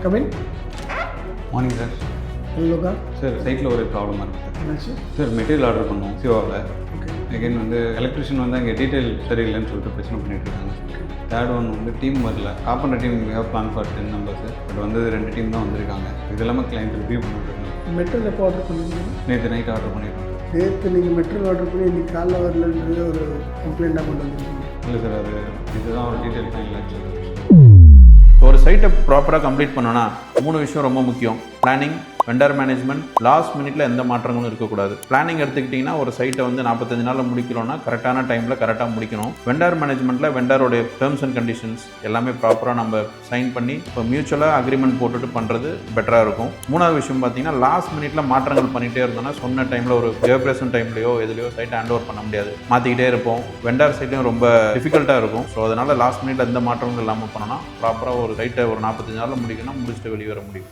Come in. Morning sir. ஹலோக்கா. Sir சைட்டில் ஒரு ப்ராப்ளமாக இருக்குது சார். என்னாச்சு? சார் மெட்டீரியல் ஆர்டர் பண்ணோம் சிவாவில். ஓகே. அகைன் வந்து எலக்ட்ரிஷியன் வந்து அங்கே டீட்டெயில் சரியில்லைன்னு சொல்லிட்டு பிரச்சனை பண்ணிட்டு இருக்காங்க. தேர்ட் ஒன் வந்து டீம் வரல. Copper team plan for 10 members. But வந்து 2 டீம் தான் வந்திருக்காங்க. இது இல்லாமல் கிளைண்ட் ரிவ்யூ பண்ணிட்டுருக்காங்க. மெட்டீரியல் எப்போ ஆர்டர் பண்ணிருந்தீங்க? நேற்று நைட் ஆர்டர் பண்ணியிருக்கோம். நேற்று நீங்கள் மெட்டீரியல் ஆர்டர் பண்ணி இன்றைக்கி காலைல வரலன்றது ஒரு கம்ப்ளைண்ட்டாக கொண்டு வந்துருக்கீங்க. இல்லை சார், அது இதுதான் ஒரு டீட்டெயில் ஃபைனல் ஆச்சு. ஒரு சைட்டை ப்ராப்பராக கம்ப்ளீட் பண்ணோன்னா 3 விஷயம் ரொம்ப முக்கியம். பிளானிங், வெண்டர் மேனேஜ்மெண்ட், லாஸ்ட் மினிட்ல எந்த மாற்றங்களும் இருக்கக்கூடாது. பிளானிங் எடுத்துக்கிட்டிங்கன்னா ஒரு சைட்டை வந்து 45 நாளில் முடிக்கிறோன்னா கரெக்டான டைமில் கரெக்டாக முடிக்கணும். வெண்டர் மேனேஜ்மெண்ட்டில் வெண்டரோடைய டேர்ம்ஸ் அண்ட் கண்டிஷன்ஸ் எல்லாமே ப்ராப்பராக நம்ம சைன் பண்ணி இப்போ மியூச்சுவலாக அக்ரிமெண்ட் போட்டுட்டு பண்ணுறது பெட்டராக இருக்கும். 3வது விஷயம் பார்த்தீங்கன்னா லாஸ்ட் மினிட்ல மாற்றங்கள் பண்ணிகிட்டே இருந்தோம்னா சொன்ன டைமில் ஒரு எவப்ரேஷன் டைம்லையோ எதுலையோ சைட்டை ஹேண்ட் ஓவர் பண்ண முடியாது, மாற்றிக்கிட்டே இருப்போம். வெண்டர் சைட்லையும் ரொம்ப டிஃபிகல்ட்டாக இருக்கும். ஸோ அதனால் லாஸ்ட் மினிட்ல எந்த மாற்றங்களும் இல்லாமல் பண்ணோன்னா ப்ராப்பராக ஒரு சைட்டை ஒரு 45 நாளில் முடிக்கணும், முடிச்சுட்டு வெளியே வர முடியும்.